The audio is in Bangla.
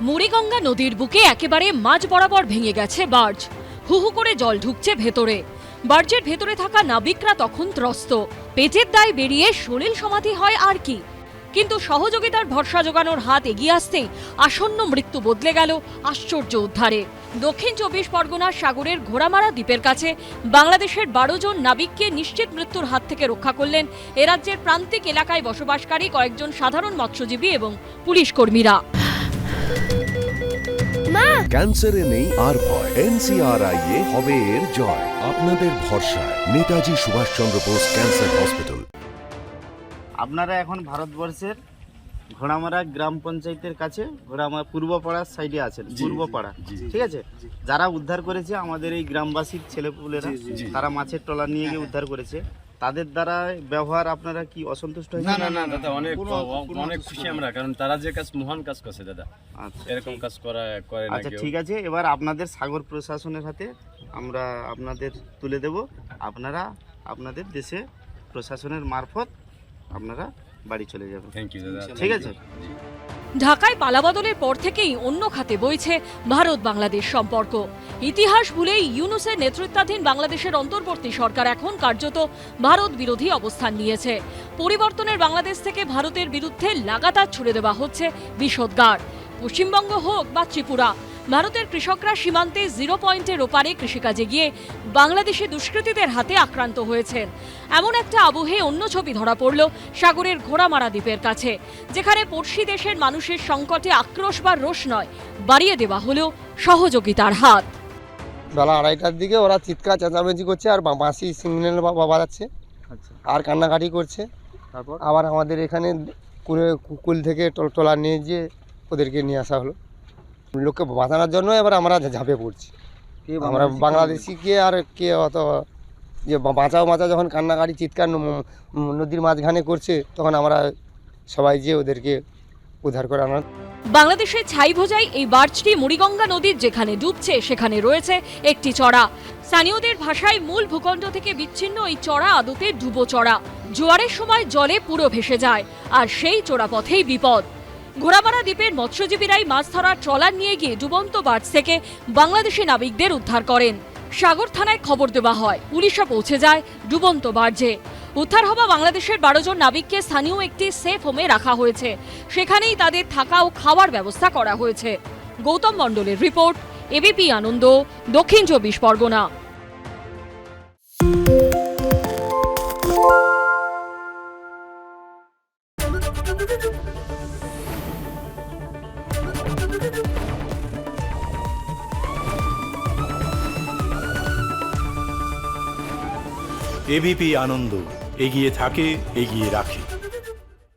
মুড়িগঙ্গা নদীর বুকে একেবারে মাঝ বরাবর ভেঙে গেছে বার্জ। হু হু করে জল ঢুকছে ভেতরে। বার্জের ভেতরে থাকা নাবিকরা তখন ত্রস্ত। পেটের দায় বেরিয়ে সলিল সমাধি হয় আর কি। কিন্তু সহযোগিতার ভরসা জোগানোর হাত এগিয়ে আসতেই আসন্ন মৃত্যু বদলে গেল আশ্চর্য উদ্ধারে। দক্ষিণ 24 পরগনার সাগরের ঘোড়ামারা দ্বীপের কাছে বাংলাদেশের 12 জন নাবিককে নিশ্চিত মৃত্যুর হাত থেকে রক্ষা করলেন এ রাজ্যের প্রান্তিক এলাকায় বসবাসকারী কয়েকজন সাধারণ মৎস্যজীবী এবং পুলিশ কর্মীরা। ক্যান্সারে নেই আর ভয়, NCRI এ হবে এর জয়। আপনাদের ভরসায় নেতাজি সুভাষচন্দ্র বোস ক্যান্সার হসপিটাল। আপনারা এখন ভারতবর্ষের ঘোড়ামারা গ্রাম পঞ্চায়েতের কাছে ঘোড়ামারা পূর্বপাড়ার সাইডে আছেন। পূর্বপাড়া, ঠিক আছে। যারা উদ্ধার করেছে আমাদের এই গ্রামবাসীর ছেলেপুলেরা, তারা মাছের ট্রলার নিয়ে গিয়ে উদ্ধার করেছে। তাদের দ্বারা ব্যবহার আপনারা কি অসন্তুষ্ট হয়েছে? না দাদা, অনেক খুশি আমরা, কারণ তারা যে কাজ মহান কাজ করছে দাদা। আচ্ছা, এরকম কাজ করে না। আচ্ছা, ঠিক আছে। এবার আপনাদের সাগর প্রশাসনের হাতে আমরা আপনাদের তুলে দেব। আপনারা আপনাদের দেশে প্রশাসনের মারফত আপনারা বাড়ি চলে যাবেন। থ্যাংক ইউ দাদা। ঠিক আছে। ঢাকায় পালাবদলের পর থেকেই অন্য খাতে বইছে ভারত বাংলাদেশ সম্পর্ক। ইতিহাস ভুলেই ইউনূসের নেতৃত্বাধীন বাংলাদেশের অন্তর্বর্তী সরকার এখন কার্যত ভারত বিরোধী অবস্থান নিয়েছে। পরিবর্তনের বাংলাদেশ থেকে ভারতের বিরুদ্ধে লাগাতার ছুড়ে দেওয়া হচ্ছে বিষোদ্গার। পশ্চিমবঙ্গ হোক বা ত্রিপুরা, ভারতের কৃষকরা সীমান্তে 0 পয়েন্টের ওপারে কৃষিকাজে গিয়ে বাংলাদেশি দুষ্কৃতীদের হাতে আক্রান্ত হয়েছেন। এমন একটা আবহে অন্য ছবি ধরা পড়ল সাগরের ঘোড়ামারা দ্বীপের কাছে, যেখানে পড়শি দেশের মানুষের সংকটে আক্রোশ বা রোষ নয়, বাড়িয়ে দেওয়া হলো সহযোগিতার হাত। বেলা 2:30টার দিকে ওরা চিৎকার চেঁচামেচি করছে আর বাঁশি সিগন্যাল বাজাচ্ছে আর কান্নাকাটি করছে। তারপর আবার আমাদের এখানে কুল থেকে ট্রলার নিয়ে গিয়ে ওদেরকে নিয়ে আসা হলো লোককে বাঁচানোর জন্য। এবার আমরা ঝাঁপে পড়ছি। আমরা বাংলাদেশি কে আর কে অত যে বাঁচাও যখন কান্নাকাটি চিৎকার নদীর মাঝখানে করছে, তখন আমরা সবাই যেয়ে ওদেরকে উদ্ধার করে আনার। বাংলাদেশের ছাই ভোজাই এই বার্জটি মুড়িগঙ্গা নদীর যেখানে ডুবছে সেখানে রয়েছে একটি চড়া। স্থানীয়দের ভাষায় মূল ভূখণ্ড থেকে বিচ্ছিন্ন এই চড়া আদতে ডুবো চড়া। জোয়ারের সময় জলে পুরো ভেসে যায়, আর সেই চড়া পথেই বিপদ। ঘোড়ামারা দ্বীপের মৎস্যজীবীরাই মাছ ধরার ট্রলার নিয়ে গিয়ে ডুবন্ত বার্জ থেকে বাংলাদেশি নাবিকদের উদ্ধার করেন। সাগর থানায় খবর দেওয়া হয়, পুলিশও পৌঁছে যায় ডুবন্ত বার্জে। উদ্ধার হওয়া বাংলাদেশের 12 জন নাবিককে স্থানীয় একটি সেফ হোমে রাখা হয়েছে। সেখানেই তাদের থাকা ও খাওয়ার ব্যবস্থা করা হয়েছে। গৌতম মণ্ডলের রিপোর্ট, এবিপি আনন্দ, দক্ষিণ 24 পরগনা। এবিপি আনন্দ, এগিয়ে থাকে, এগিয়ে রাখে।